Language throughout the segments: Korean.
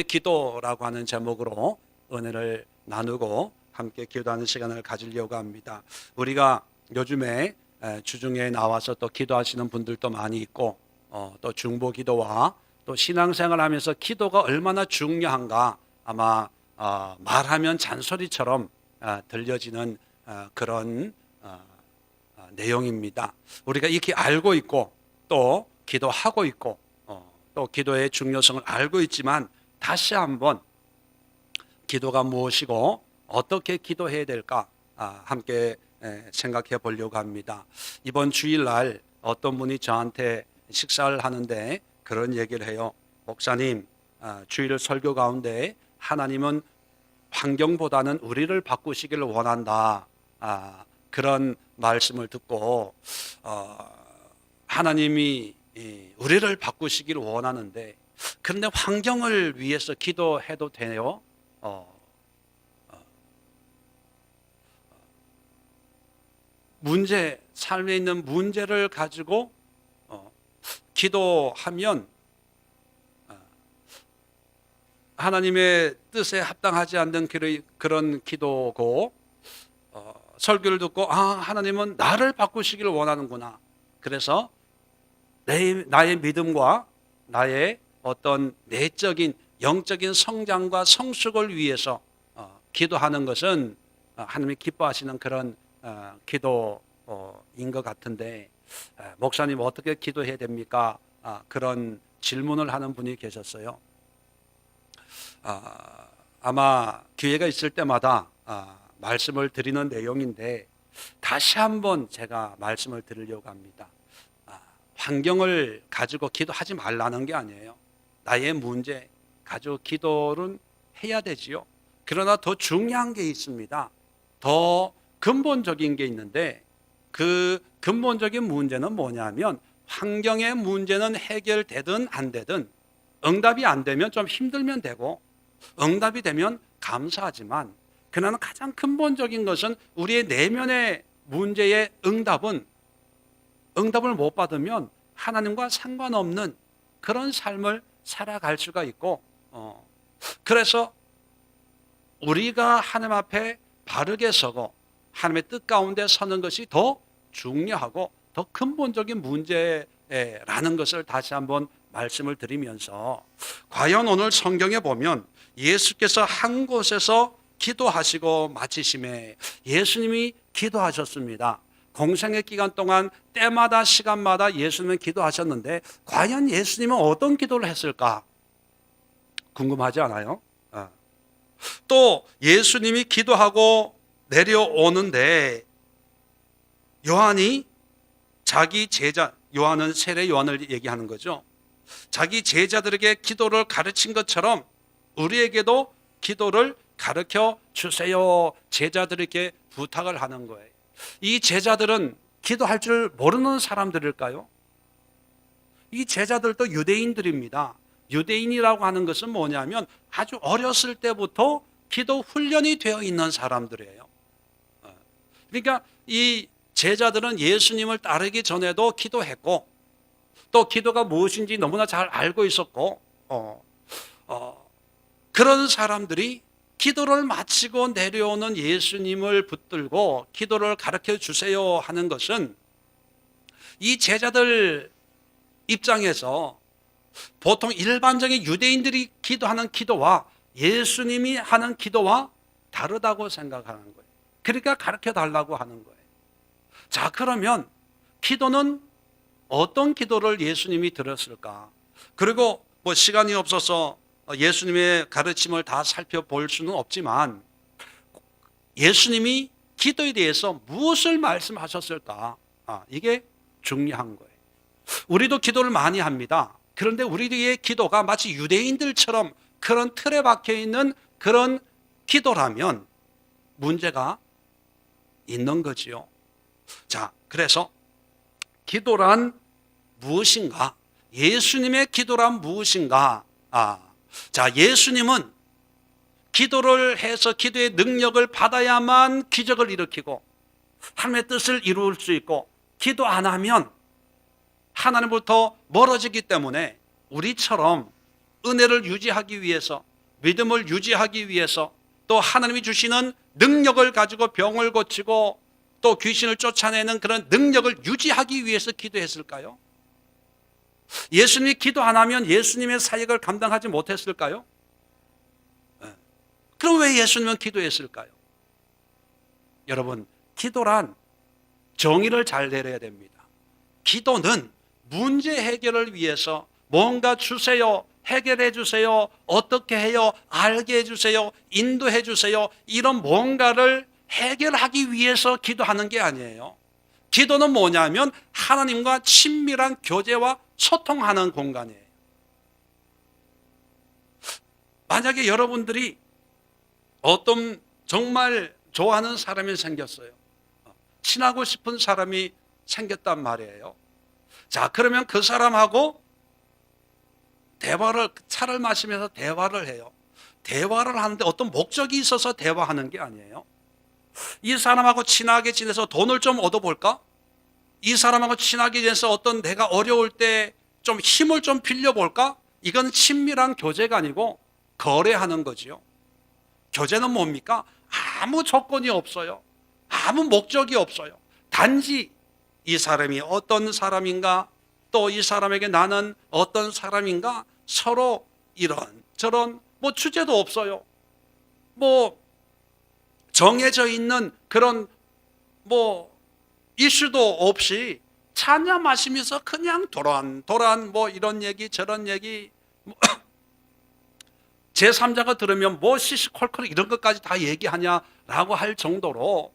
기도라고 하는 제목으로 은혜를 나누고 함께 기도하는 시간을 가지려고 합니다. 우리가 요즘에 주중에 나와서 또 기도하시는 분들도 많이 있고 또 중보 기도와 또 신앙생활 하면서 기도가 얼마나 중요한가 아마 말하면 잔소리처럼 들려지는 그런 내용입니다. 우리가 익히 알고 있고 또 기도하고 있고 또 기도의 중요성을 알고 있지만 다시 한번 기도가 무엇이고 어떻게 기도해야 될까 함께 생각해 보려고 합니다. 이번 주일날 어떤 분이 저한테 식사를 하는데 그런 얘기를 해요. 목사님, 주일 설교 가운데 하나님은 환경보다는 우리를 바꾸시기를 원한다. 그런 말씀을 듣고 하나님이 우리를 바꾸시기를 원하는데 그런데 환경을 위해서 기도해도 돼요? 삶에 있는 문제를 가지고 기도하면 하나님의 뜻에 합당하지 않는 그런 기도고 설교를 듣고 하나님은 나를 바꾸시기를 원하는구나. 그래서 나의 믿음과 나의 어떤 내적인 영적인 성장과 성숙을 위해서 기도하는 것은 하나님이 기뻐하시는 그런 기도인 것 같은데 목사님 어떻게 기도해야 됩니까? 그런 질문을 하는 분이 계셨어요. 아마 기회가 있을 때마다 말씀을 드리는 내용인데 다시 한번 제가 말씀을 드리려고 합니다. 환경을 가지고 기도하지 말라는 게 아니에요. 나의 문제 가지고 기도는 해야 되지요. 그러나 더 중요한 게 있습니다. 더 근본적인 게 있는데 그 근본적인 문제는 뭐냐면 환경의 문제는 해결되든 안 되든 응답이 안 되면 좀 힘들면 되고 응답이 되면 감사하지만 그러나 가장 근본적인 것은 우리의 내면의 문제의 응답을 못 받으면 하나님과 상관없는 그런 삶을 살아갈 수가 있고 그래서 우리가 하나님 앞에 바르게 서고 하나님의 뜻 가운데 서는 것이 더 중요하고 더 근본적인 문제라는 것을 다시 한번 말씀을 드리면서 과연 오늘 성경에 보면 예수께서 한 곳에서 기도하시고 마치심에 예수님이 기도하셨습니다. 공생의 기간 동안 때마다 시간마다 예수님은 기도하셨는데 과연 예수님은 어떤 기도를 했을까? 궁금하지 않아요? 또 예수님이 기도하고 내려오는데 요한이 자기 제자, 요한은 세례 요한을 얘기하는 거죠. 자기 제자들에게 기도를 가르친 것처럼 우리에게도 기도를 가르쳐 주세요. 제자들에게 부탁을 하는 거예요. 이 제자들은 기도할 줄 모르는 사람들일까요? 이 제자들도 유대인들입니다. 유대인이라고 하는 것은 뭐냐면 아주 어렸을 때부터 기도 훈련이 되어 있는 사람들이에요. 그러니까 이 제자들은 예수님을 따르기 전에도 기도했고 또 기도가 무엇인지 너무나 잘 알고 있었고 그런 사람들이 기도를 마치고 내려오는 예수님을 붙들고 기도를 가르쳐 주세요 하는 것은 이 제자들 입장에서 보통 일반적인 유대인들이 기도하는 기도와 예수님이 하는 기도와 다르다고 생각하는 거예요. 그러니까 가르쳐 달라고 하는 거예요. 자, 그러면 기도는 어떤 기도를 예수님이 들었을까? 그리고 시간이 없어서 예수님의 가르침을 다 살펴볼 수는 없지만 예수님이 기도에 대해서 무엇을 말씀하셨을까? 이게 중요한 거예요. 우리도 기도를 많이 합니다. 그런데 우리의 기도가 마치 유대인들처럼 그런 틀에 박혀 있는 그런 기도라면 문제가 있는 거지요. 자, 그래서 기도란 무엇인가? 예수님의 기도란 무엇인가? 자, 예수님은 기도를 해서 기도의 능력을 받아야만 기적을 일으키고 하나님의 뜻을 이룰 수 있고 기도 안 하면 하나님부터 멀어지기 때문에 우리처럼 은혜를 유지하기 위해서, 믿음을 유지하기 위해서, 또 하나님이 주시는 능력을 가지고 병을 고치고 또 귀신을 쫓아내는 그런 능력을 유지하기 위해서 기도했을까요? 예수님이 기도 안 하면 예수님의 사역을 감당하지 못했을까요? 그럼 왜 예수님은 기도했을까요? 여러분, 기도란 정의를 잘 내려야 됩니다. 기도는 문제 해결을 위해서 뭔가 주세요, 해결해 주세요, 어떻게 해요, 알게 해주세요, 인도해 주세요, 이런 뭔가를 해결하기 위해서 기도하는 게 아니에요. 기도는 뭐냐면 하나님과 친밀한 교제와 소통하는 공간이에요. 만약에 여러분들이 어떤 정말 좋아하는 사람이 생겼어요. 친하고 싶은 사람이 생겼단 말이에요. 자, 그러면 그 사람하고 차를 마시면서 대화를 해요. 대화를 하는데 어떤 목적이 있어서 대화하는 게 아니에요. 이 사람하고 친하게 지내서 돈을 좀 얻어볼까? 이 사람하고 친하게 지내서 어떤 내가 어려울 때 좀 힘을 좀 빌려볼까? 이건 친밀한 교제가 아니고 거래하는 거지요. 교제는 뭡니까? 아무 조건이 없어요. 아무 목적이 없어요. 단지 이 사람이 어떤 사람인가, 또 이 사람에게 나는 어떤 사람인가, 서로 이런 저런 뭐 주제도 없어요. 뭐 정해져 있는 그런 뭐 이슈도 없이 차냐 마시면서 그냥 도란 뭐 이런 얘기 저런 얘기, 뭐 제3자가 들으면 뭐 시시콜콜 이런 것까지 다 얘기하냐라고 할 정도로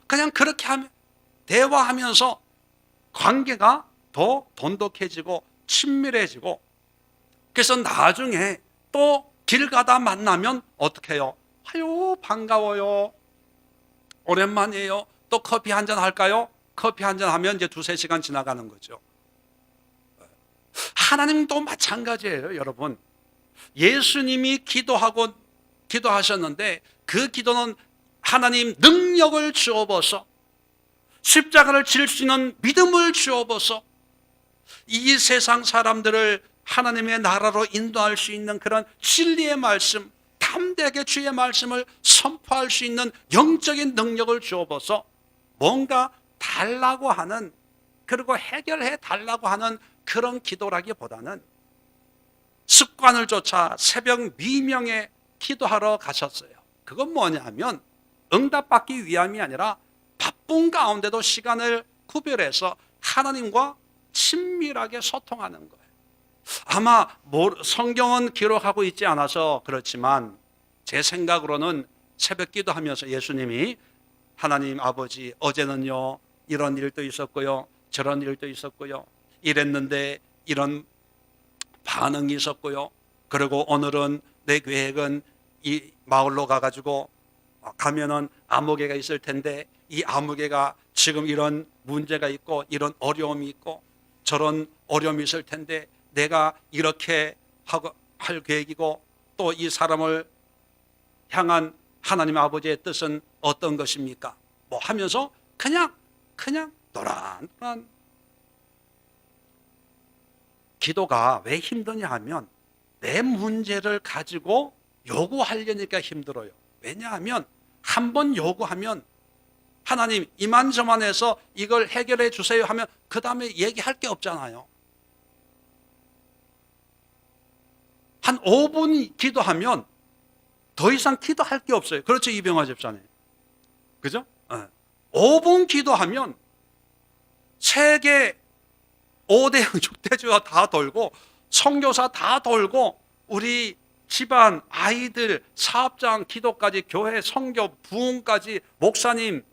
그냥 그렇게 하면 대화하면서 관계가 더 돈독해지고 친밀해지고, 그래서 나중에 또 길 가다 만나면 어떻게 해요? 아유 반가워요, 오랜만이에요, 또 커피 한잔 할까요? 커피 한잔 하면 이제 2-3시간 지나가는 거죠. 하나님도 마찬가지예요. 여러분, 예수님이 기도하셨는데 그 기도는 하나님 능력을 주어버서 십자가를 질 수 있는 믿음을 주어버서 이 세상 사람들을 하나님의 나라로 인도할 수 있는 그런 진리의 말씀, 담대하게 주의 말씀을 선포할 수 있는 영적인 능력을 주어버서 뭔가 달라고 하는, 그리고 해결해 달라고 하는 그런 기도라기보다는 습관을 쫓아 새벽 미명에 기도하러 가셨어요. 그건 뭐냐면 응답받기 위함이 아니라 바쁜 가운데도 시간을 구별해서 하나님과 친밀하게 소통하는 거예요. 아마 성경은 기록하고 있지 않아서 그렇지만 제 생각으로는 새벽 기도하면서 예수님이 하나님 아버지, 어제는요 이런 일도 있었고요, 저런 일도 있었고요, 이랬는데 이런 반응이 있었고요, 그리고 오늘은 내 계획은 이 마을로 가가지고 가면은 아무개가 있을 텐데 이 아무개가 지금 이런 문제가 있고 이런 어려움이 있고 저런 어려움이 있을 텐데 내가 이렇게 할 계획이고, 또 이 사람을 향한 하나님 아버지의 뜻은 어떤 것입니까? 뭐 하면서 그냥 노란노란. 기도가 왜 힘드냐 하면 내 문제를 가지고 요구하려니까 힘들어요. 왜냐하면 한 번 요구하면 하나님 이만저만해서 이걸 해결해 주세요 하면 그 다음에 얘기할 게 없잖아요. 한 5분 기도하면 더 이상 기도할 게 없어요. 그렇죠, 이병화 집사님? 그죠? 5분 기도하면 세계 5대 6대주가 다 돌고 선교사 다 돌고 우리 집안 아이들 사업장 기도까지 교회 선교 부흥까지 목사님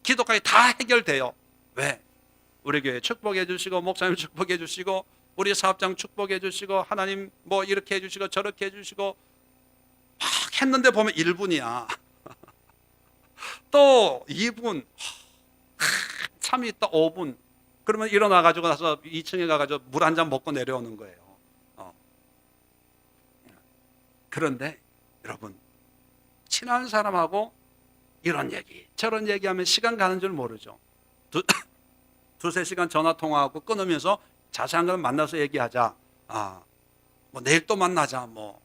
기도까지 다 해결돼요. 왜? 우리 교회 축복해 주시고 목사님 축복해 주시고 우리 사업장 축복해 주시고 하나님 뭐 이렇게 해 주시고 저렇게 해 주시고 막 했는데 보면 1분이야. 또 2분, 참이 있다 5분. 그러면 일어나가지고 나서 2층에 가가지고 물 한 잔 먹고 내려오는 거예요. 그런데 여러분, 친한 사람하고 이런 얘기 저런 얘기하면 시간 가는 줄 모르죠. 2-3시간 전화 통화하고 끊으면서 자세한 걸 만나서 얘기하자. 뭐 내일 또 만나자, 뭐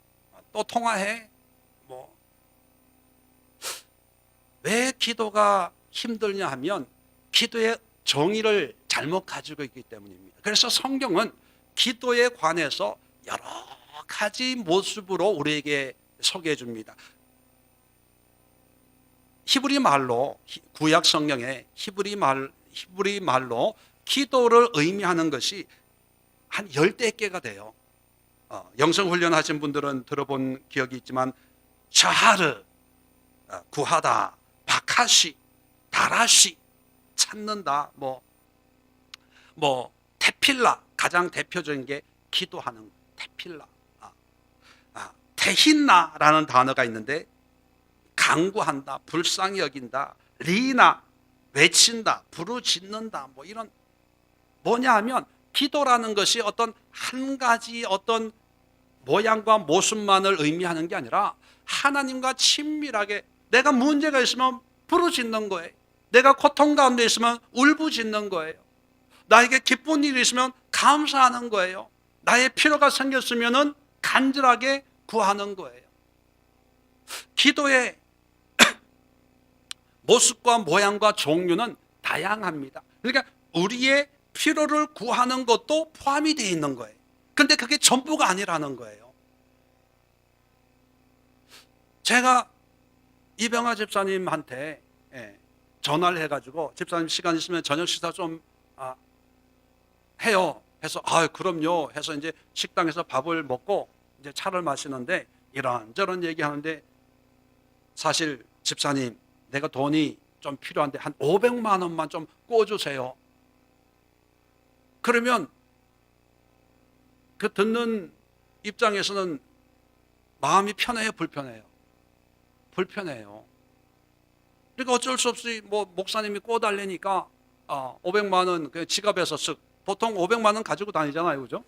또 통화해, 뭐. 왜 기도가 힘들냐 하면 기도의 정의를 잘못 가지고 있기 때문입니다. 그래서 성경은 기도에 관해서 여러 가지 모습으로 우리에게 소개해 줍니다. 히브리 말로, 구약 성경에 히브리 말로 기도를 의미하는 것이 한 10대 개가 돼요. 영성훈련 하신 분들은 들어본 기억이 있지만 샤하르, 구하다, 바카시, 다라시, 찾는다, 테필라, 가장 대표적인 게 기도하는 테필라. 테힌나라는 단어가 있는데 간구한다, 불쌍히 여긴다, 리나, 외친다, 부르짖는다, 뭐 이런, 뭐냐 하면 기도라는 것이 어떤 한 가지 어떤 모양과 모습만을 의미하는 게 아니라 하나님과 친밀하게, 내가 문제가 있으면 부르짖는 거예요. 내가 고통 가운데 있으면 울부짖는 거예요. 나에게 기쁜 일이 있으면 감사하는 거예요. 나의 필요가 생겼으면 간절하게 구하는 거예요. 기도의 모습과 모양과 종류는 다양합니다. 그러니까 우리의 필요를 구하는 것도 포함이 되어 있는 거예요. 그런데 그게 전부가 아니라는 거예요. 제가 이병하 집사님한테 전화를 해가지고, 집사님 시간 있으면 저녁 식사 좀 해요 해서, 그럼요 해서 이제 식당에서 밥을 먹고 이제 차를 마시는데 이런저런 얘기하는데, 사실 집사님 내가 돈이 좀 필요한데 한 500만 원만 좀 꿔주세요. 그러면 그 듣는 입장에서는 마음이 편해요, 불편해요? 불편해요. 그러니까 어쩔 수 없이 뭐 목사님이 꿔달라니까 500만 원 그 지갑에서 쓱, 보통 500만 원 가지고 다니잖아요, 그죠?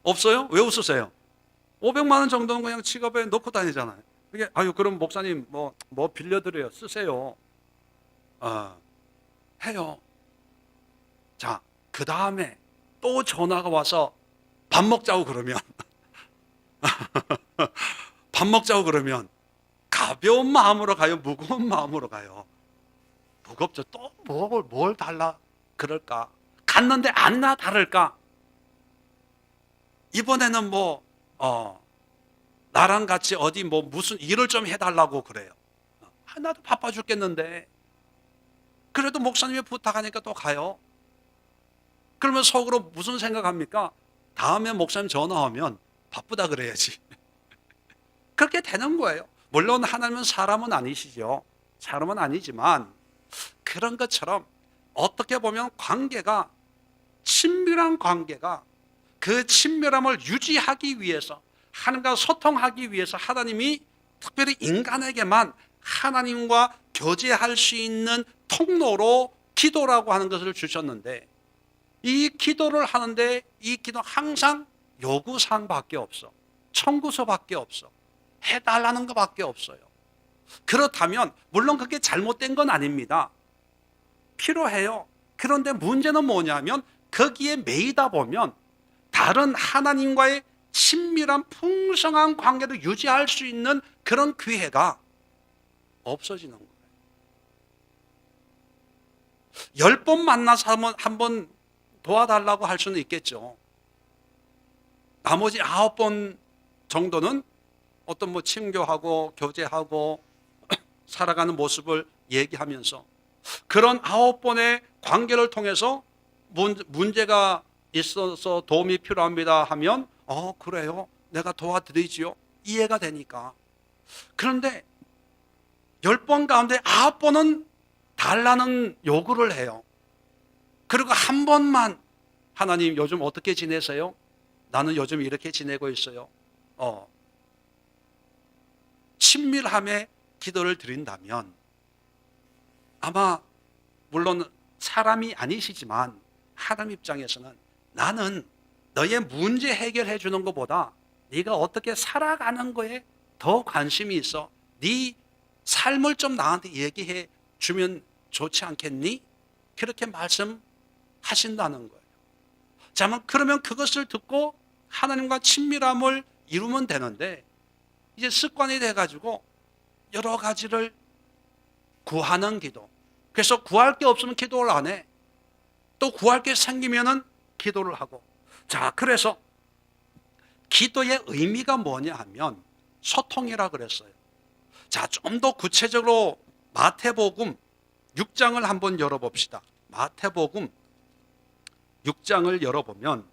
없어요? 왜 웃으세요? 500만 원 정도는 그냥 지갑에 넣고 다니잖아요. 그게 그럼 목사님 뭐 빌려드려요, 쓰세요. 해요. 자, 그 다음에 또 전화가 와서 밥 먹자고 그러면 밥 먹자고 그러면 가벼운 마음으로 가요, 무거운 마음으로 가요? 무겁죠. 또 뭘 달라 그럴까? 갔는데 아니나 다를까? 이번에는 나랑 같이 어디 무슨 일을 좀 해달라고 그래요. 나도 바빠 죽겠는데 그래도 목사님이 부탁하니까 또 가요. 그러면 속으로 무슨 생각합니까? 다음에 목사님 전화 오면 바쁘다 그래야지. 그렇게 되는 거예요. 물론 하나님은 사람은 아니시죠. 사람은 아니지만 그런 것처럼 어떻게 보면 관계가, 친밀한 관계가, 그 친밀함을 유지하기 위해서, 하나님과 소통하기 위해서 하나님이 특별히 인간에게만 하나님과 교제할 수 있는 통로로 기도라고 하는 것을 주셨는데, 이 기도를 하는데 이 기도 항상 요구사항밖에 없어. 청구서밖에 없어. 해달라는 것밖에 없어요. 그렇다면 물론 그게 잘못된 건 아닙니다. 필요해요. 그런데 문제는 뭐냐면 거기에 매이다 보면 다른 하나님과의 친밀한 풍성한 관계를 유지할 수 있는 그런 기회가 없어지는 거예요. 10번 만나서 한번 도와달라고 할 수는 있겠죠. 나머지 9번 정도는 어떤 친교하고 교제하고 살아가는 모습을 얘기하면서 그런 9번의 관계를 통해서 문제가 있어서 도움이 필요합니다 하면 그래요, 내가 도와드리지요, 이해가 되니까. 그런데 10번 가운데 9번은 달라는 요구를 해요. 그리고 한 번만, 하나님 요즘 어떻게 지내세요? 나는 요즘 이렇게 지내고 있어요. 친밀함에 기도를 드린다면 아마 물론 사람이 아니시지만 하나님 입장에서는 나는 너의 문제 해결해 주는 것보다 네가 어떻게 살아가는 거에 더 관심이 있어. 네 삶을 좀 나한테 얘기해 주면 좋지 않겠니? 그렇게 말씀하신다는 거예요. 자, 그러면 그것을 듣고 하나님과 친밀함을 이루면 되는데 이제 습관이 돼가지고 여러 가지를 구하는 기도. 그래서 구할 게 없으면 기도를 안 해. 또 구할 게 생기면은 기도를 하고. 자, 그래서 기도의 의미가 뭐냐 하면 소통이라 그랬어요. 자, 좀 더 구체적으로 마태복음 6장을 한번 열어봅시다. 마태복음 6장을 열어보면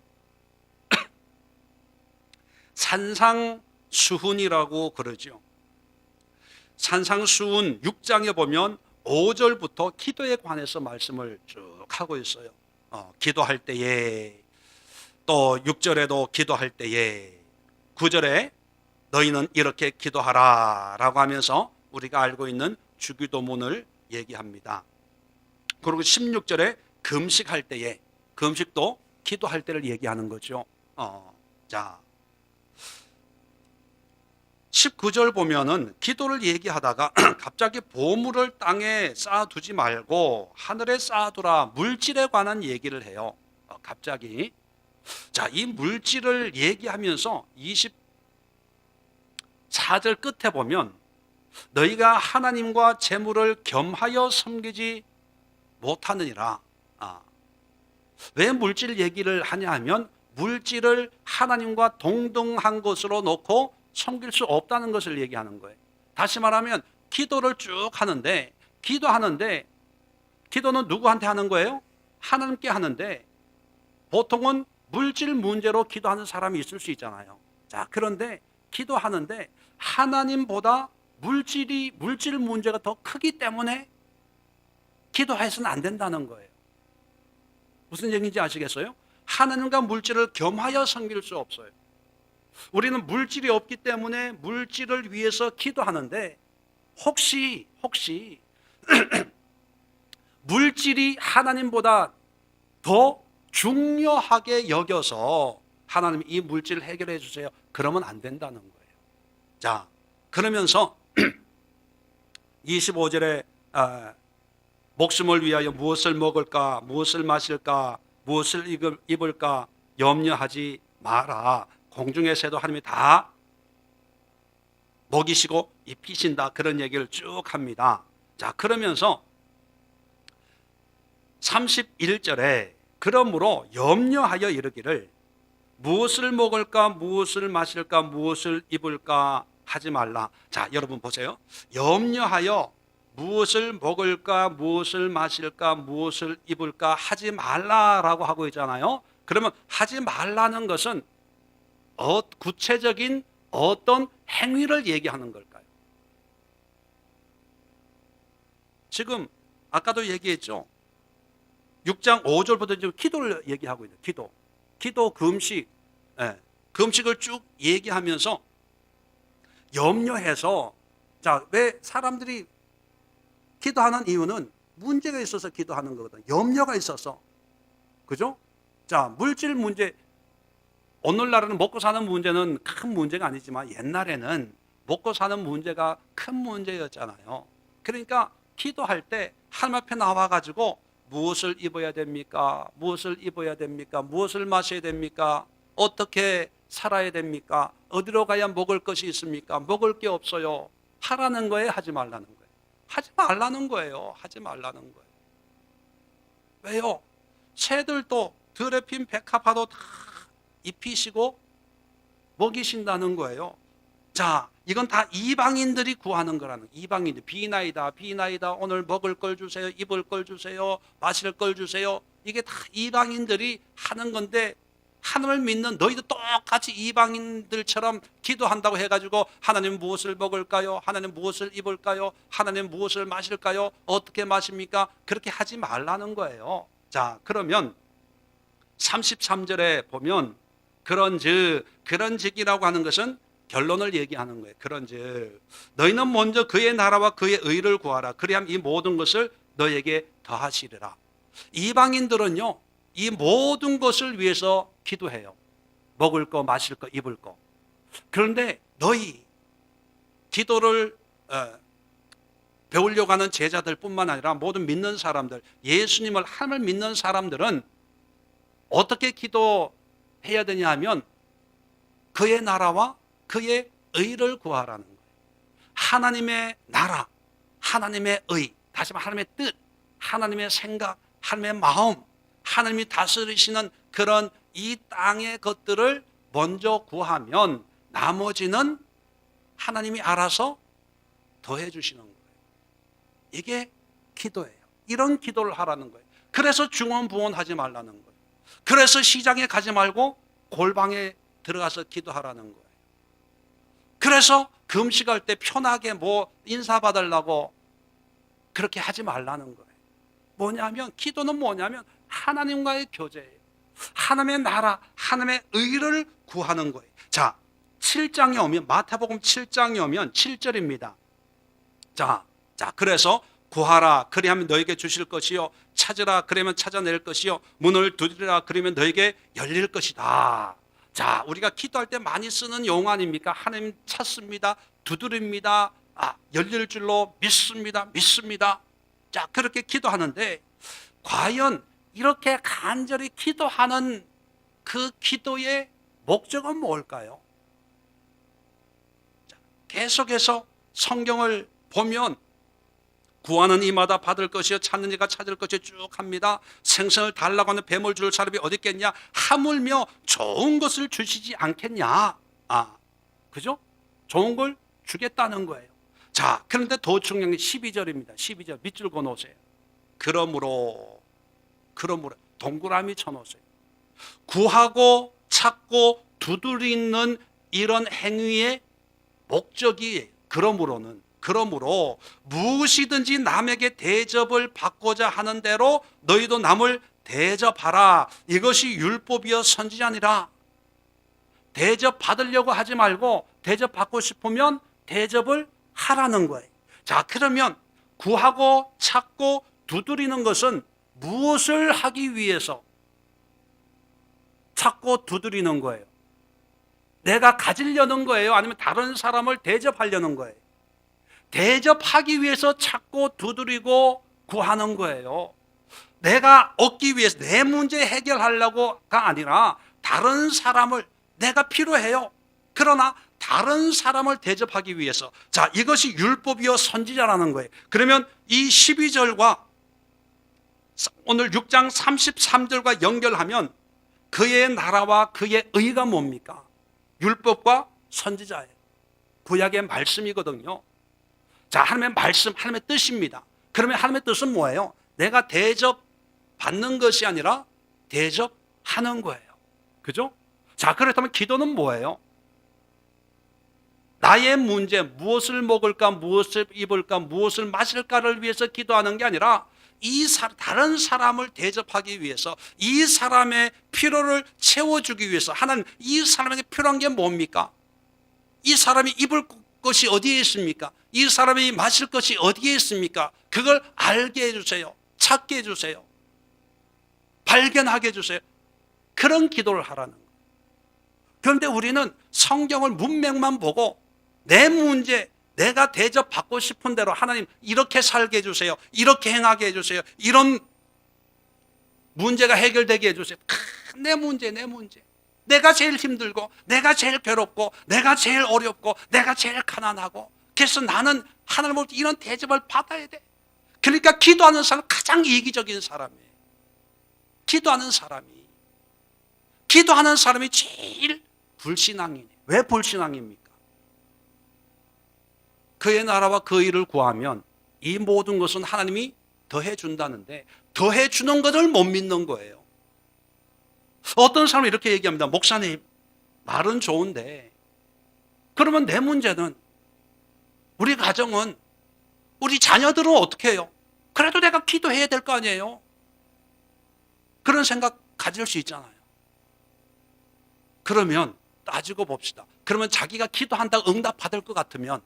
산상수훈이라고 그러죠. 산상수훈 6장에 보면 5절부터 기도에 관해서 말씀을 쭉 하고 있어요. 기도할 때에, 또 6절에도 기도할 때에, 9절에 너희는 이렇게 기도하라 라고 하면서 우리가 알고 있는 주기도문을 얘기합니다. 그리고 16절에 금식할 때에, 금식도 기도할 때를 얘기하는 거죠. 자, 19절 보면은 기도를 얘기하다가 갑자기 보물을 땅에 쌓아두지 말고 하늘에 쌓아두라, 물질에 관한 얘기를 해요. 갑자기. 자, 이 물질을 얘기하면서 24절 끝에 보면 너희가 하나님과 재물을 겸하여 섬기지 못하느니라. 왜 물질 얘기를 하냐 하면 물질을 하나님과 동등한 것으로 놓고 섬길 수 없다는 것을 얘기하는 거예요. 다시 말하면 기도를 쭉 하는데, 기도는 누구한테 하는 거예요? 하나님께 하는데 보통은 물질 문제로 기도하는 사람이 있을 수 있잖아요. 자, 그런데 기도하는데 하나님보다 물질 문제가 더 크기 때문에 기도해서는 안 된다는 거예요. 무슨 얘기인지 아시겠어요? 하나님과 물질을 겸하여 섬길 수 없어요. 우리는 물질이 없기 때문에 물질을 위해서 기도하는데 혹시 물질이 하나님보다 더 중요하게 여겨서 하나님 이 물질을 해결해 주세요, 그러면 안 된다는 거예요. 자, 그러면서 25절에 목숨을 위하여 무엇을 먹을까, 무엇을 마실까, 무엇을 입을까 염려하지 마라. 공중의 새도 하나님이 다 먹이시고 입히신다, 그런 얘기를 쭉 합니다. 자, 그러면서 31절에 그러므로 염려하여 이르기를 무엇을 먹을까, 무엇을 마실까, 무엇을 입을까 하지 말라. 자, 여러분 보세요. 염려하여 무엇을 먹을까, 무엇을 마실까, 무엇을 입을까 하지 말라라고 하고 있잖아요. 그러면 하지 말라는 것은 구체적인 어떤 행위를 얘기하는 걸까요? 지금 아까도 얘기했죠. 6장 5절부터 지금 기도를 얘기하고 있는 기도, 금식, 금식을 쭉 얘기하면서 염려해서, 자, 왜 사람들이 기도하는 이유는 문제가 있어서 기도하는 거거든. 염려가 있어서. 그죠? 자, 물질 문제, 오늘날은 먹고 사는 문제는 큰 문제가 아니지만 옛날에는 먹고 사는 문제가 큰 문제였잖아요. 그러니까 기도할 때 하나님 앞에 나와가지고 무엇을 입어야 됩니까? 무엇을 입어야 됩니까? 무엇을 마셔야 됩니까? 어떻게 살아야 됩니까? 어디로 가야 먹을 것이 있습니까? 먹을 게 없어요. 하라는 거예요? 하지 말라는 거예요? 하지 말라는 거예요. 하지 말라는 거예요. 왜요? 새들도 드레핀 백합화도 다 입히시고 먹이신다는 거예요. 자, 이건 다 이방인들이 구하는 거라는, 이방인들. 비나이다 오늘 먹을 걸 주세요, 입을 걸 주세요, 마실 걸 주세요. 이게 다 이방인들이 하는 건데 하나님을 믿는 너희도 똑같이 이방인들처럼 기도한다고 해가지고 하나님 무엇을 먹을까요? 하나님 무엇을 입을까요? 하나님 무엇을 마실까요? 어떻게 마십니까? 그렇게 하지 말라는 거예요. 자, 그러면 33절에 보면 그런즉이라고 하는 것은 결론을 얘기하는 거예요. 그런즉 너희는 먼저 그의 나라와 그의 의를 구하라. 그리하면 이 모든 것을 너에게 더하시리라. 이방인들은요, 이 모든 것을 위해서 기도해요. 먹을 거, 마실 거, 입을 거. 그런데 너희 기도를 배우려고 하는 제자들뿐만 아니라 모든 믿는 사람들, 예수님을 하나님을 믿는 사람들은 어떻게 기도해야 되냐 하면 그의 나라와 그의 의를 구하라는 거예요. 하나님의 나라, 하나님의 의, 다시 말하면 하나님의 뜻, 하나님의 생각, 하나님의 마음, 하나님이 다스리시는 그런 이 땅의 것들을 먼저 구하면 나머지는 하나님이 알아서 더해 주시는 거예요. 이게 기도예요. 이런 기도를 하라는 거예요. 그래서 중언부언하지 말라는 거예요. 그래서 시장에 가지 말고 골방에 들어가서 기도하라는 거예요. 그래서 금식할 때 편하게 뭐 인사받으려고 그렇게 하지 말라는 거예요. 뭐냐면 기도는 뭐냐면 하나님과의 교제예요. 하나님의 나라, 하나님의 의를 구하는 거예요. 자, 7장에 오면 마태복음 7장에 오면 7절입니다. 자, 그래서 구하라 그리하면 너에게 주실 것이요 찾으라 그러면 찾아낼 것이요 문을 두드리라 그러면 너에게 열릴 것이다. 자, 우리가 기도할 때 많이 쓰는 용어 아닙니까? 하나님 찾습니다, 두드립니다, 열릴 줄로 믿습니다. 자, 그렇게 기도하는데 과연 이렇게 간절히 기도하는 그 기도의 목적은 뭘까요? 자, 계속해서 성경을 보면 구하는 이마다 받을 것이요 찾는 이가 찾을 것이 쭉 합니다. 생선을 달라고 하는 뱀을 줄 사람이 어디 있겠냐? 하물며 좋은 것을 주시지 않겠냐? 그죠? 좋은 걸 주겠다는 거예요. 자, 그런데 더 중요한 게 12절입니다. 12절 밑줄 그어놓으세요. 그러므로 동그라미 쳐놓으세요. 구하고 찾고 두드리는 이런 행위의 목적이 그러므로 무엇이든지 남에게 대접을 받고자 하는 대로 너희도 남을 대접하라. 이것이 율법이여 선지자니라. 대접 받으려고 하지 말고 대접 받고 싶으면 대접을 하라는 거예요. 자, 그러면 구하고 찾고 두드리는 것은 무엇을 하기 위해서 찾고 두드리는 거예요? 내가 가지려는 거예요? 아니면 다른 사람을 대접하려는 거예요? 대접하기 위해서 찾고 두드리고 구하는 거예요. 내가 얻기 위해서 내 문제 해결하려고가 아니라 다른 사람을 내가 필요해요. 그러나 다른 사람을 대접하기 위해서. 자, 이것이 율법이요 선지자라는 거예요. 그러면 이 12절과 오늘 6장 33절과 연결하면 그의 나라와 그의 의가 뭡니까? 율법과 선지자예요. 구약의 말씀이거든요. 자, 하나님의 말씀, 하나님의 뜻입니다. 그러면 하나님의 뜻은 뭐예요? 내가 대접받는 것이 아니라 대접하는 거예요. 그죠? 자, 그렇다면 기도는 뭐예요? 나의 문제, 무엇을 먹을까, 무엇을 입을까, 무엇을 마실까를 위해서 기도하는 게 아니라 다른 사람을 대접하기 위해서, 이 사람의 필요를 채워주기 위해서. 하나님, 이 사람에게 필요한 게 뭡니까? 이 사람이 입을 것이 어디에 있습니까? 이 사람이 마실 것이 어디에 있습니까? 그걸 알게 해주세요. 찾게 해주세요. 발견하게 해주세요. 그런 기도를 하라는 거예요. 그런데 우리는 성경을 문맥만 보고 내 문제, 내가 대접받고 싶은 대로 하나님 이렇게 살게 해주세요. 이렇게 행하게 해주세요. 이런 문제가 해결되게 해주세요. 내 문제. 내가 제일 힘들고, 내가 제일 괴롭고, 내가 제일 어렵고, 내가 제일 가난하고, 그래서 나는 하나님으로부터 이런 대접을 받아야 돼. 그러니까 기도하는 사람은 가장 이기적인 사람이에요. 기도하는 사람이 제일 불신앙이에요. 왜 불신앙입니까? 그의 나라와 그 일을 구하면 이 모든 것은 하나님이 더해 준다는데 더해 주는 것을 못 믿는 거예요. 어떤 사람은 이렇게 얘기합니다. 목사님, 말은 좋은데 그러면 내 문제는, 우리 가정은, 우리 자녀들은 어떻게 해요? 그래도 내가 기도해야 될 거 아니에요? 그런 생각 가질 수 있잖아요. 그러면 따지고 봅시다. 그러면 자기가 기도한다고 응답 받을 것 같으면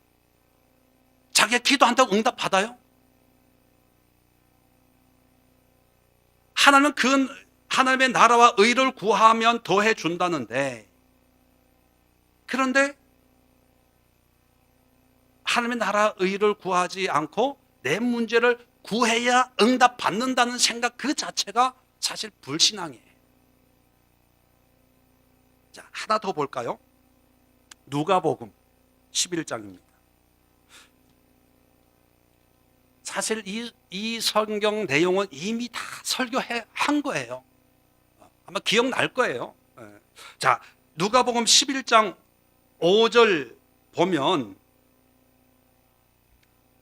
자기가 기도한다고 응답 받아요? 하나님은 하나님의 나라와 의를 구하면 더해 준다는데, 그런데 하나님의 나라 의를 구하지 않고 내 문제를 구해야 응답 받는다는 생각 그 자체가 사실 불신앙이에요. 자, 하나 더 볼까요? 누가복음 11장입니다. 사실 이 성경 내용은 이미 다 설교한 거예요. 아마 기억날 거예요. 자, 누가복음 11장 5절 보면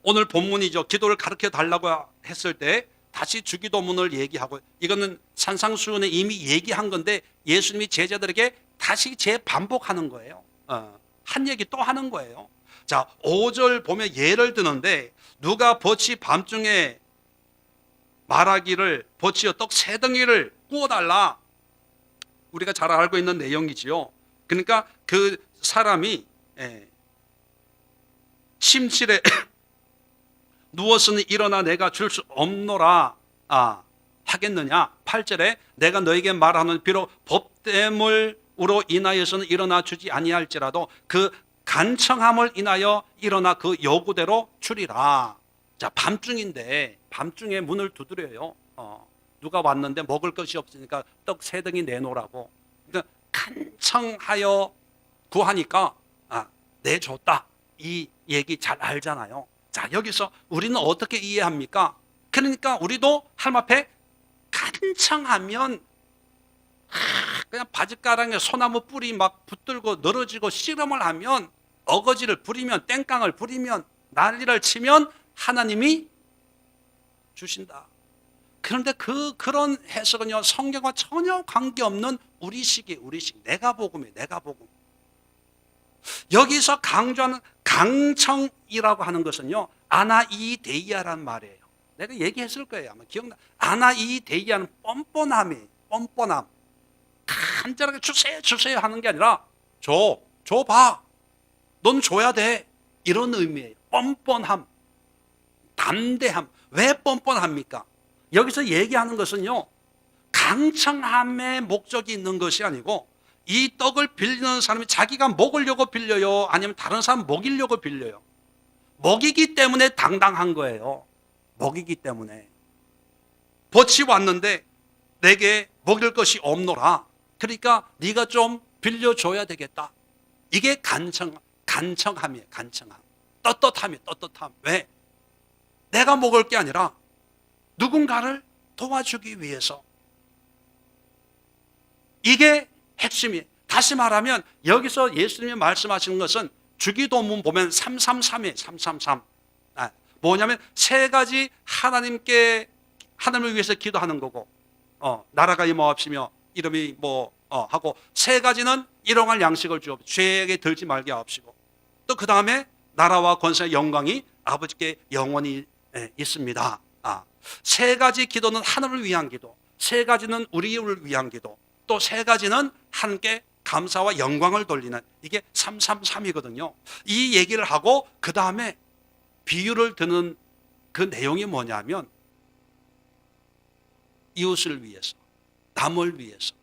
오늘 본문이죠. 기도를 가르쳐 달라고 했을 때 다시 주기도문을 얘기하고, 이거는 산상수훈에 이미 얘기한 건데 예수님이 제자들에게 다시 재반복하는 거예요. 한 얘기 또 하는 거예요. 자, 5절 보면 예를 드는데, 누가 버치 밤중에 말하기를 버치어 떡 3덩이를 구워달라. 우리가 잘 알고 있는 내용이지요. 그러니까 그 사람이 침실에 누웠으니 일어나 내가 줄 수 없노라 하겠느냐. 8절에 내가 너에게 말하는 비록 법대물로 인하여서는 일어나 주지 아니할지라도 그 간청함을 인하여 일어나 그 요구대로 주리라. 자, 밤중인데 밤중에 문을 두드려요. 누가 왔는데 먹을 것이 없으니까 떡 3덩이 내놓으라고. 그러니까 간청하여 구하니까 내줬다. 이 얘기 잘 알잖아요. 자, 여기서 우리는 어떻게 이해합니까? 그러니까 우리도 하나님 앞에 간청하면 그냥 바짓가랑에 소나무 뿌리 막 붙들고 늘어지고 씨름을 하면, 어거지를 부리면, 땡깡을 부리면, 난리를 치면 하나님이 주신다. 그런데 그런 해석은요, 성경과 전혀 관계없는 우리식, 내가 복음이에요. 내가 복음. 여기서 강조하는 강청이라고 하는 것은요, 아나이데이아라는 말이에요. 내가 얘기했을 거예요. 아마 기억나. 아나이데이아는 뻔뻔함이에요. 뻔뻔함. 간절하게 주세요 하는 게 아니라 줘봐. 넌 줘야 돼. 이런 의미예요. 뻔뻔함. 담대함. 왜 뻔뻔합니까? 여기서 얘기하는 것은요, 강청함의 목적이 있는 것이 아니고, 이 떡을 빌리는 사람이 자기가 먹으려고 빌려요? 아니면 다른 사람 먹이려고 빌려요? 먹이기 때문에 당당한 거예요. 먹이기 때문에. 벗이 왔는데 내게 먹일 것이 없노라. 그러니까 네가 좀 빌려줘야 되겠다. 이게 간청함이에요. 간청함. 떳떳함이에요. 떳떳함. 왜? 내가 먹을 게 아니라 누군가를 도와주기 위해서. 이게 핵심이에요. 다시 말하면 여기서 예수님이 말씀하시는 것은 주기도문 보면 333이에요. 333. 뭐냐면 3가지 하나님을 위해서 기도하는 거고, 나라가 임하옵시며 이름이 하고, 3가지는 일용할 양식을 주옵, 죄에게 들지 말게 하옵시고, 또 그 다음에 나라와 권세와 영광이 아버지께 영원히 있습니다. 3가지 기도는 하늘을 위한 기도, 3가지는 우리를 위한 기도, 또 3가지는 하나님께 감사와 영광을 돌리는, 이게 333이거든요. 이 얘기를 하고 그 다음에 비유를 드는 그 내용이 뭐냐면, 이웃을 위해서, 남을 위해서.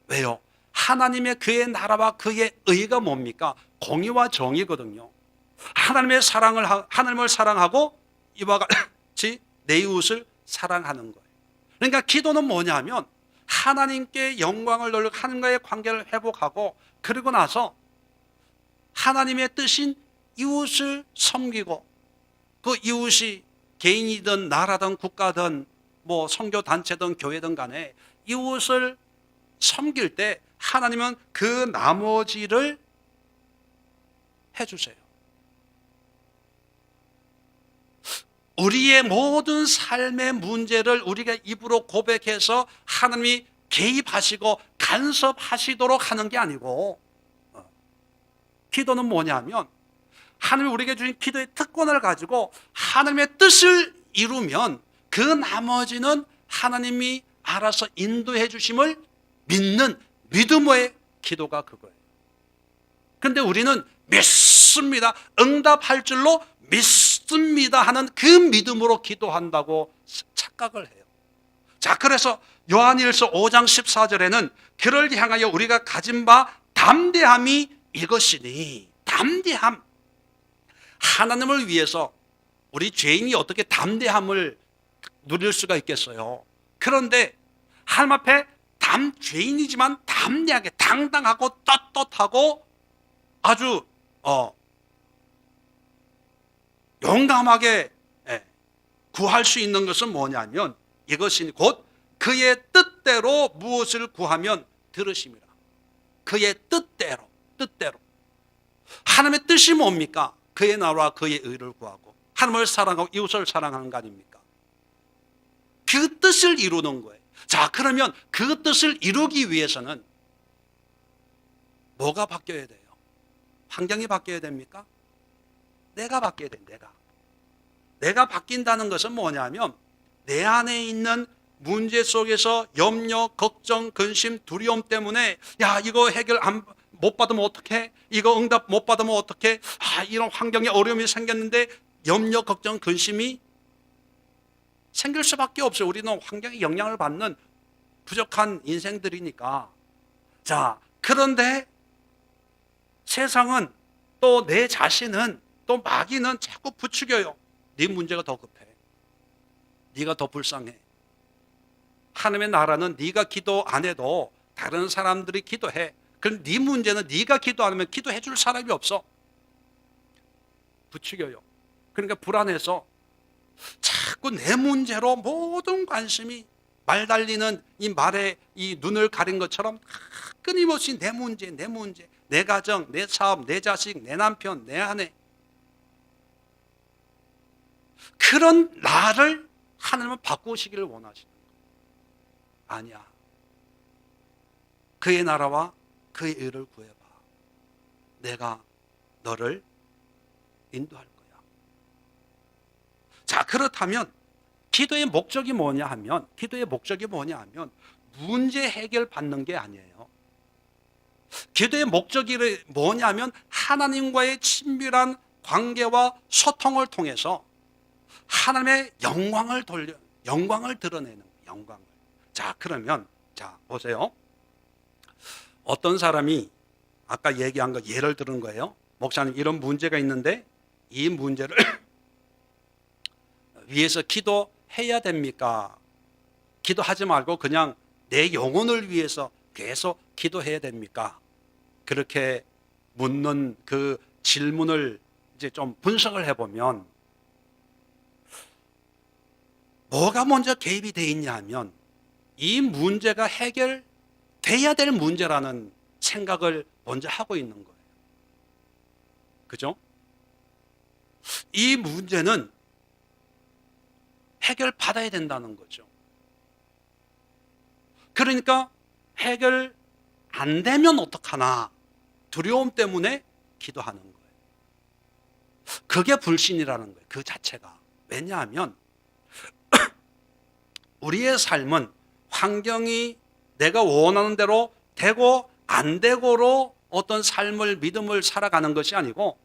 왜요? 하나님의 그의 나라와 그의 의가 뭡니까? 공의와 정의거든요. 하나님을 사랑하고 이와 같이 내 이웃을 사랑하는 거예요. 그러니까 기도는 뭐냐면 하나님께 영광을 돌리고 하나님과의 관계를 회복하고, 그리고 나서 하나님의 뜻인 이웃을 섬기고, 그 이웃이 개인이든 나라든 국가든 선교단체든 교회든 간에 이웃을 섬길 때 하나님은 그 나머지를 해주세요. 우리의 모든 삶의 문제를 우리가 입으로 고백해서 하나님이 개입하시고 간섭하시도록 하는 게 아니고, 기도는 뭐냐면 하나님이 우리에게 주신 기도의 특권을 가지고 하나님의 뜻을 이루면 그 나머지는 하나님이 알아서 인도해 주심을 믿는 믿음의 기도가 그거예요. 그런데 우리는 믿습니다, 응답할 줄로 믿습니다 하는 그 믿음으로 기도한다고 착각을 해요. 자, 그래서 요한일서 5장 14절에는 그를 향하여 우리가 가진 바 담대함이 이것이니, 담대함. 하나님을 위해서 우리 죄인이 어떻게 담대함을 누릴 수가 있겠어요? 그런데 하나님 앞에 죄인이지만 담대하게 당당하고 떳떳하고 아주 용감하게 구할 수 있는 것은 뭐냐면 이것이 곧 그의 뜻대로 무엇을 구하면 들으심이라. 그의 뜻대로. 하나님의 뜻이 뭡니까? 그의 나라와 그의 의를 구하고 하나님을 사랑하고 이웃을 사랑하는 거 아닙니까? 그 뜻을 이루는 거예요. 자, 그러면 그 뜻을 이루기 위해서는 뭐가 바뀌어야 돼요? 환경이 바뀌어야 됩니까? 내가 바뀌어야 돼. 내가 바뀐다는 것은 뭐냐면 내 안에 있는 문제 속에서 염려, 걱정, 근심, 두려움 때문에 야, 이거 해결 못 받으면 어떡해? 이거 응답 못 받으면 어떡해? 이런 환경에 어려움이 생겼는데 염려, 걱정, 근심이 생길 수밖에 없어요. 우리는 환경에 영향을 받는 부족한 인생들이니까. 자, 그런데 세상은 또 내 자신은 또 마귀는 자꾸 부추겨요. 네 문제가 더 급해. 네가 더 불쌍해. 하나님의 나라는 네가 기도 안 해도 다른 사람들이 기도해. 그럼 네 문제는 네가 기도 안 하면 기도해 줄 사람이 없어. 부추겨요. 그러니까 불안해서 자꾸 내 문제로 모든 관심이 말 달리는 이 말에 이 눈을 가린 것처럼 끊임없이 내 문제, 내 가정, 내 사업, 내 자식, 내 남편, 내 아내. 그런 나를 하나님은 바꾸시기를 원하시는 거예요. 아니야. 그의 나라와 그의 의를 구해봐. 내가 너를 인도할 거야. 자, 그렇다면 기도의 목적이 뭐냐 하면 문제 해결 받는 게 아니에요. 기도의 목적이 뭐냐면 하나님과의 친밀한 관계와 소통을 통해서 하나님의 영광을 드러내는 영광을. 자, 그러면 보세요. 어떤 사람이 아까 얘기한 거 예를 들은 거예요. 목사님, 이런 문제가 있는데 이 문제를 위해서 기도해야 됩니까? 기도하지 말고 그냥 내 영혼을 위해서 계속 기도해야 됩니까? 그렇게 묻는 그 질문을 이제 좀 분석을 해보면 뭐가 먼저 개입이 돼 있냐 하면 이 문제가 해결돼야 될 문제라는 생각을 먼저 하고 있는 거예요. 그죠? 이 문제는 해결받아야 된다는 거죠. 그러니까 해결 안 되면 어떡하나 두려움 때문에 기도하는 거예요. 그게 불신이라는 거예요. 그 자체가. 왜냐하면 우리의 삶은 환경이 내가 원하는 대로 되고 안 되고로 어떤 삶을 믿음을 살아가는 것이 아니고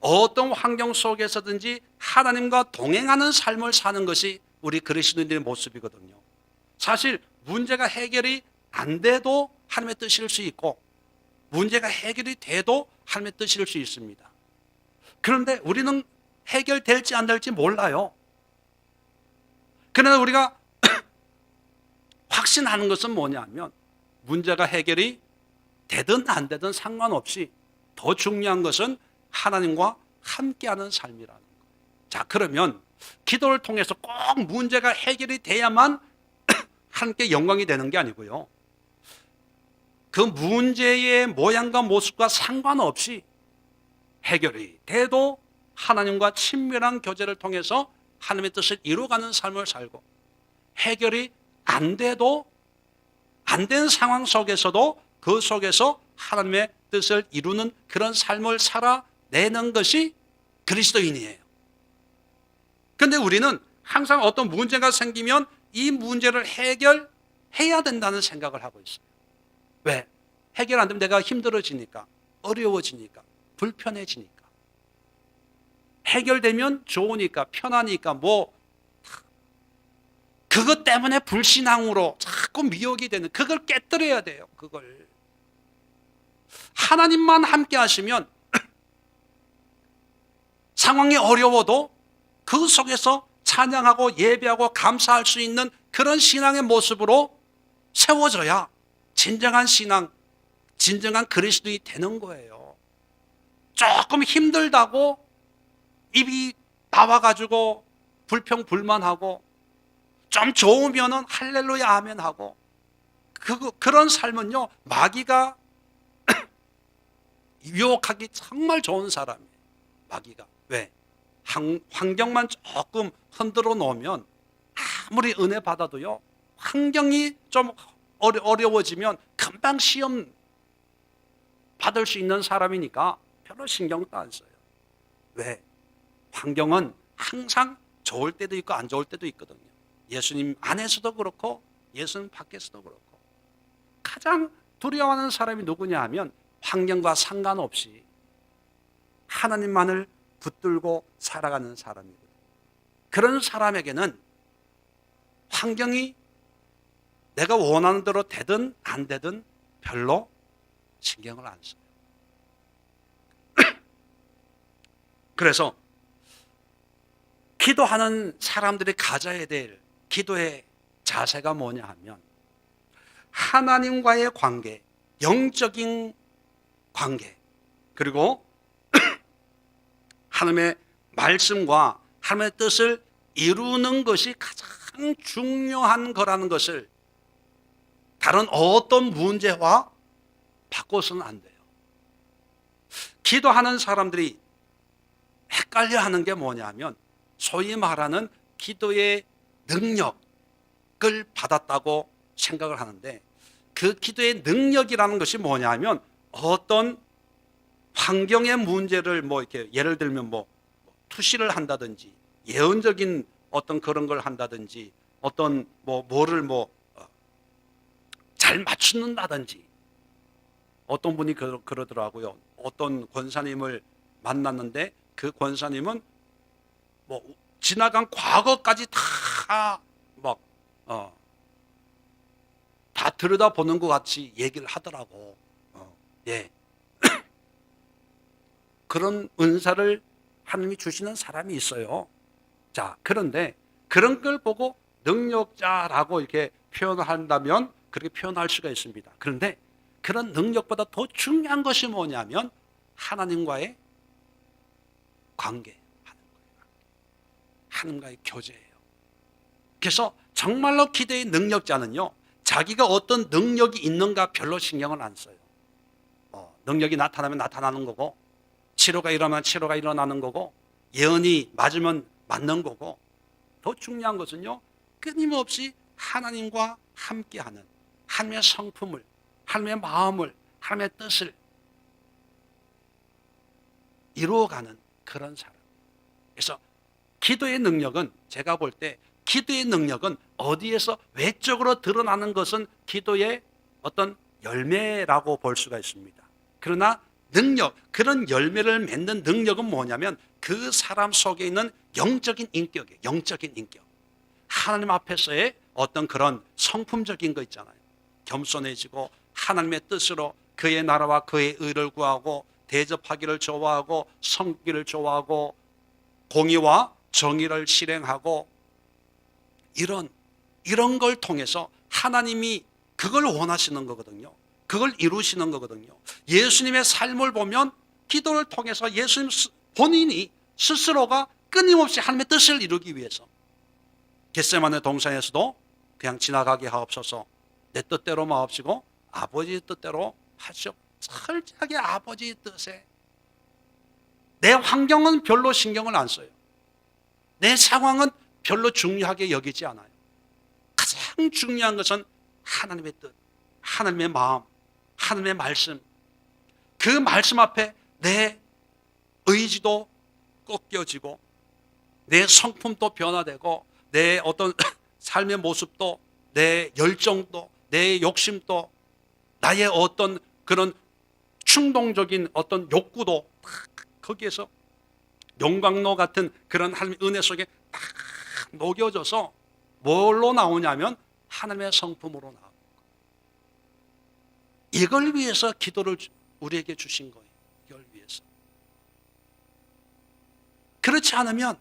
어떤 환경 속에서든지 하나님과 동행하는 삶을 사는 것이 우리 그리스도인들의 모습이거든요. 사실 문제가 해결이 안 돼도 하나님의 뜻일 수 있고 문제가 해결이 돼도 하나님의 뜻일 수 있습니다. 그런데 우리는 해결될지 안 될지 몰라요. 그러나 우리가 확신하는 것은 뭐냐면 문제가 해결이 되든 안 되든 상관없이 더 중요한 것은 하나님과 함께하는 삶이라는 거예요. 자, 그러면 기도를 통해서 꼭 문제가 해결이 돼야만 함께 영광이 되는 게 아니고요. 그 문제의 모양과 모습과 상관없이 해결이 돼도 하나님과 친밀한 교제를 통해서 하나님의 뜻을 이루어가는 삶을 살고 해결이 안 돼도 안 된 상황 속에서도 그 속에서 하나님의 뜻을 이루는 그런 삶을 살아내는 것이 그리스도인이에요. 그런데 우리는 항상 어떤 문제가 생기면 이 문제를 해결해야 된다는 생각을 하고 있어요. 왜? 해결 안 되면 내가 힘들어지니까, 어려워지니까, 불편해지니까. 해결되면 좋으니까, 편하니까, 그것 때문에 불신앙으로 자꾸 미혹이 되는, 그걸 깨뜨려야 돼요. 그걸. 하나님만 함께 하시면 상황이 어려워도 그 속에서 찬양하고 예배하고 감사할 수 있는 그런 신앙의 모습으로 세워져야 진정한 신앙, 진정한 그리스도인이 되는 거예요. 조금 힘들다고 입이 나와가지고 불평불만하고 좀 좋으면은 할렐루야 아멘 하고 그런 삶은요, 마귀가 유혹하기 정말 좋은 사람이에요. 마귀가. 왜? 환경만 조금 흔들어 놓으면 아무리 은혜 받아도요, 환경이 좀 어려워지면 금방 시험 받을 수 있는 사람이니까 별로 신경도 안 써요. 왜? 환경은 항상 좋을 때도 있고 안 좋을 때도 있거든요. 예수님 안에서도 그렇고 예수님 밖에서도 그렇고. 가장 두려워하는 사람이 누구냐 하면 환경과 상관없이 하나님만을 붙들고 살아가는 사람이거든요. 그런 사람에게는 환경이 내가 원하는 대로 되든 안 되든 별로 신경을 안 써요. 그래서 기도하는 사람들이 가져야 될 기도의 자세가 뭐냐 하면 하나님과의 관계, 영적인 관계, 그리고 하나님의 말씀과 하나님의 뜻을 이루는 것이 가장 중요한 거라는 것을 다른 어떤 문제와 바꿔서는 안 돼요. 기도하는 사람들이 헷갈려 하는 게 뭐냐면 소위 말하는 기도의 능력을 받았다고 생각을 하는데 그 기도의 능력이라는 것이 뭐냐면 어떤 환경의 문제를 이렇게 예를 들면 투시를 한다든지 예언적인 어떤 그런 걸 한다든지 어떤 뭐를 잘 맞춘다든지 어떤 분이 그러더라고요. 어떤 권사님을 만났는데 그 권사님은 지나간 과거까지 다 들여다보는 것 같이 얘기를 하더라고. 예. 그런 은사를 하나님이 주시는 사람이 있어요. 자, 그런데 그런 걸 보고 능력자라고 이렇게 표현을 한다면 그렇게 표현할 수가 있습니다. 그런데 그런 능력보다 더 중요한 것이 뭐냐면 하나님과의 관계, 하나님과의 교제예요. 그래서 정말로 기도의 능력자는요, 자기가 어떤 능력이 있는가 별로 신경을 안 써요. 능력이 나타나면 나타나는 거고, 치료가 일어나면 치료가 일어나는 거고, 예언이 맞으면 맞는 거고, 더 중요한 것은요, 끊임없이 하나님과 함께하는 하나님의 성품을, 하나님의 마음을, 하나님의 뜻을 이루어가는 그런 사람. 그래서 기도의 능력은 제가 볼 때 기도의 능력은 어디에서 외적으로 드러나는 것은 기도의 어떤 열매라고 볼 수가 있습니다. 그러나 능력, 그런 열매를 맺는 능력은 뭐냐면 그 사람 속에 있는 영적인 인격이에요. 영적인 인격. 하나님 앞에서의 어떤 그런 성품적인 거 있잖아요. 겸손해지고 하나님의 뜻으로 그의 나라와 그의 의를 구하고 대접하기를 좋아하고 섬기기를 좋아하고 공의와 정의를 실행하고 이런 걸 통해서 하나님이 그걸 원하시는 거거든요. 그걸 이루시는 거거든요. 예수님의 삶을 보면 기도를 통해서 예수님 본인이 스스로가 끊임없이 하나님의 뜻을 이루기 위해서 겟세마네 동산에서도 그냥 지나가게 하옵소서, 내 뜻대로 마옵시고 아버지의 뜻대로 하시오. 철저하게 아버지의 뜻에, 내 환경은 별로 신경을 안 써요. 내 상황은 별로 중요하게 여기지 않아요. 가장 중요한 것은 하나님의 뜻, 하나님의 마음, 하나님의 말씀. 그 말씀 앞에 내 의지도 꺾여지고 내 성품도 변화되고 내 어떤 삶의 모습도, 내 열정도, 내 욕심도, 나의 어떤 그런 충동적인 어떤 욕구도 거기에서 용광로 같은 그런 하나님의 은혜 속에 딱 녹여져서 뭘로 나오냐면 하나님의 성품으로 나오고, 이걸 위해서 기도를 우리에게 주신 거예요. 이걸 위해서. 그렇지 않으면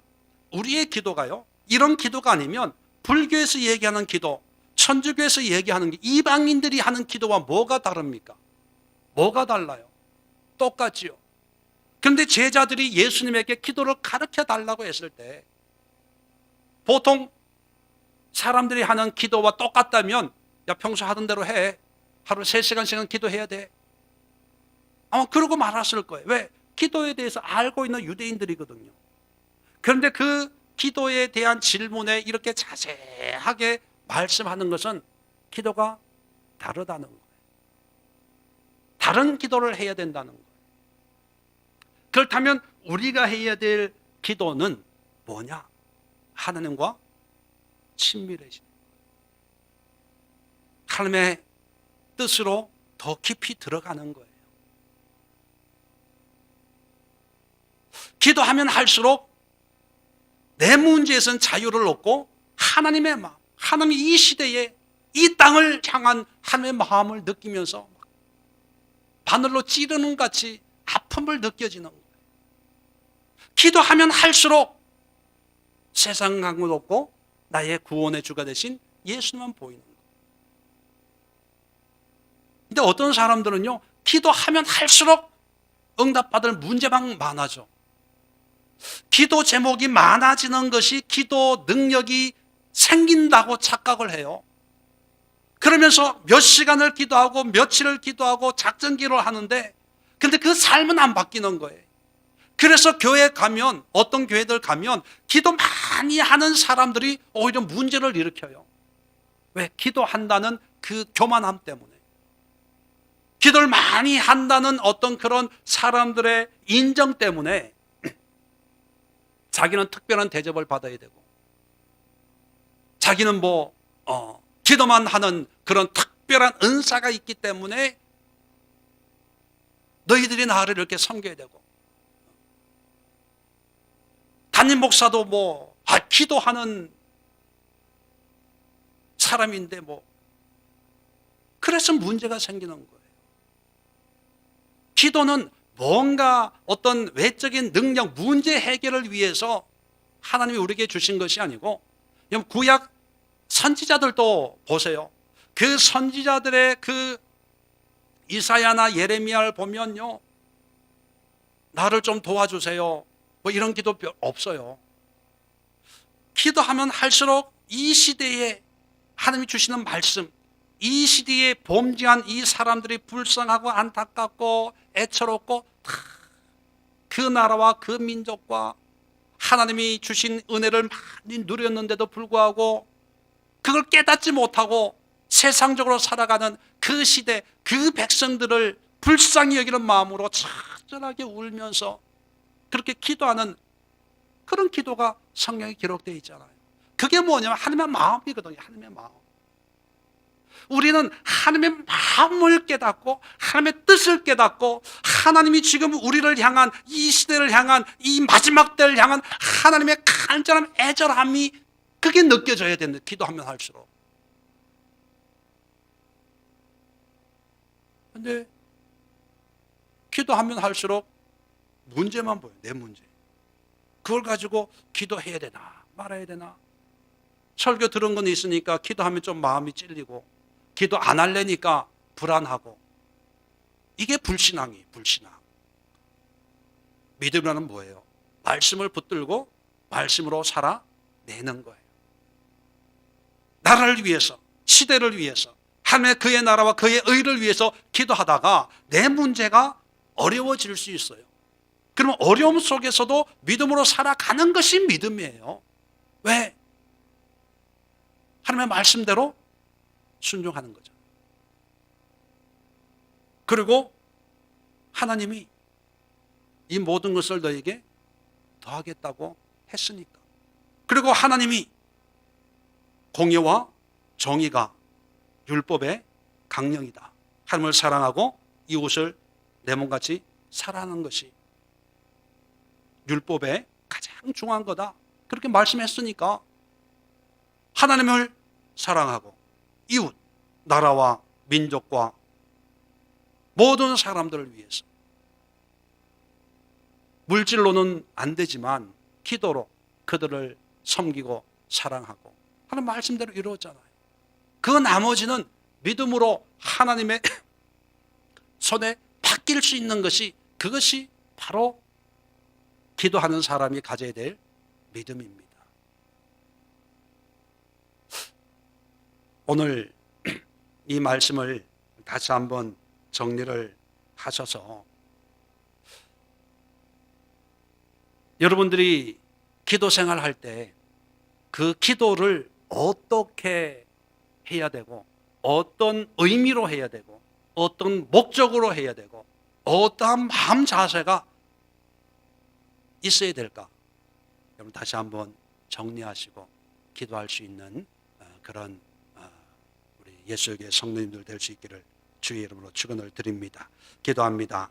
우리의 기도가요, 이런 기도가 아니면 불교에서 얘기하는 기도, 천주교에서 얘기하는 게 이방인들이 하는 기도와 뭐가 다릅니까? 뭐가 달라요? 똑같지요. 그런데 제자들이 예수님에게 기도를 가르쳐 달라고 했을 때 보통 사람들이 하는 기도와 똑같다면 야, 평소 하던 대로 해. 하루 3시간씩은 기도해야 돼. 아마 그러고 말았을 거예요. 왜? 기도에 대해서 알고 있는 유대인들이거든요. 그런데 그 기도에 대한 질문에 이렇게 자세하게 말씀하는 것은 기도가 다르다는 거예요. 다른 기도를 해야 된다는 거예요. 그렇다면 우리가 해야 될 기도는 뭐냐? 하나님과 친밀해지는, 하나님의 뜻으로 더 깊이 들어가는 거예요. 기도하면 할수록 내 문제에서는 자유를 얻고 하나님의 마음, 하나님이 이 시대에 이 땅을 향한 하나님의 마음을 느끼면서 바늘로 찌르는 같이 아픔을 느껴지는 거예요. 기도하면 할수록 세상 강도 없고 나의 구원의 주가 되신 예수만 보이는 거예요. 근데 어떤 사람들은요, 기도하면 할수록 응답받을 문제만 많아져. 기도 제목이 많아지는 것이 기도 능력이 생긴다고 착각을 해요. 그러면서 몇 시간을 기도하고 며칠을 기도하고 작전 기도를 하는데 근데 그 삶은 안 바뀌는 거예요. 그래서 교회 가면, 어떤 교회들 가면 기도 많이 하는 사람들이 오히려 문제를 일으켜요. 왜? 기도한다는 그 교만함 때문에. 기도를 많이 한다는 어떤 그런 사람들의 인정 때문에 자기는 특별한 대접을 받아야 되고, 자기는 기도만 하는 그런 특별한 은사가 있기 때문에 너희들이 나를 이렇게 섬겨야 되고, 담임 목사도 기도하는 사람인데 그래서 문제가 생기는 거예요. 기도는 뭔가 어떤 외적인 능력, 문제 해결을 위해서 하나님이 우리에게 주신 것이 아니고, 구약 선지자들도 보세요. 그 선지자들의 그 이사야나 예레미야를 보면요, 나를 좀 도와주세요, 이런 기도 없어요. 기도하면 할수록 이 시대에 하나님이 주시는 말씀, 이 시대에 범죄한 이 사람들이 불쌍하고 안타깝고 애처롭고 그 나라와 그 민족과 하나님이 주신 은혜를 많이 누렸는데도 불구하고 그걸 깨닫지 못하고 세상적으로 살아가는 그 시대, 그 백성들을 불쌍히 여기는 마음으로 처절하게 울면서 그렇게 기도하는 그런 기도가 성경에 기록되어 있잖아요. 그게 뭐냐면 하나님의 마음이거든요. 하나님의 마음. 우리는 하나님의 마음을 깨닫고 하나님의 뜻을 깨닫고 하나님이 지금 우리를 향한, 이 시대를 향한, 이 마지막 때를 향한 하나님의 간절한 애절함이 그게 느껴져야 되는데, 기도하면 할수록. 근데 기도하면 할수록 문제만 보여요. 내 문제. 그걸 가지고 기도해야 되나 말아야 되나. 설교 들은 건 있으니까 기도하면 좀 마음이 찔리고, 기도 안 하려니까 불안하고. 이게 불신앙이에요. 불신앙. 믿음이라는 뭐예요? 말씀을 붙들고 말씀으로 살아내는 거예요. 나라를 위해서, 시대를 위해서, 하나님의 그의 나라와 그의 의를 위해서 기도하다가 내 문제가 어려워질 수 있어요. 그러면 어려움 속에서도 믿음으로 살아가는 것이 믿음이에요. 왜? 하나님의 말씀대로 순종하는 거죠. 그리고 하나님이 이 모든 것을 너에게 더하겠다고 했으니까. 그리고 하나님이 공의와 정의가 율법의 강령이다. 하나님을 사랑하고 이웃을 내 몸같이 사랑하는 것이 율법의 가장 중요한 거다. 그렇게 말씀했으니까 하나님을 사랑하고 이웃, 나라와 민족과 모든 사람들을 위해서, 물질로는 안 되지만 기도로 그들을 섬기고 사랑하고 하는 말씀대로 이루었잖아요. 그 나머지는 믿음으로 하나님의 손에 맡길 수 있는 것이, 그것이 바로 기도하는 사람이 가져야 될 믿음입니다. 오늘 이 말씀을 다시 한번 정리를 하셔서 여러분들이 기도 생활할 때 그 기도를 어떻게 해야 되고, 어떤 의미로 해야 되고, 어떤 목적으로 해야 되고, 어떠한 마음 자세가 있어야 될까? 여러분 다시 한번 정리하시고 기도할 수 있는 그런 우리 예수의 성도님들 될 수 있기를 주의 이름으로 축원을 드립니다. 기도합니다.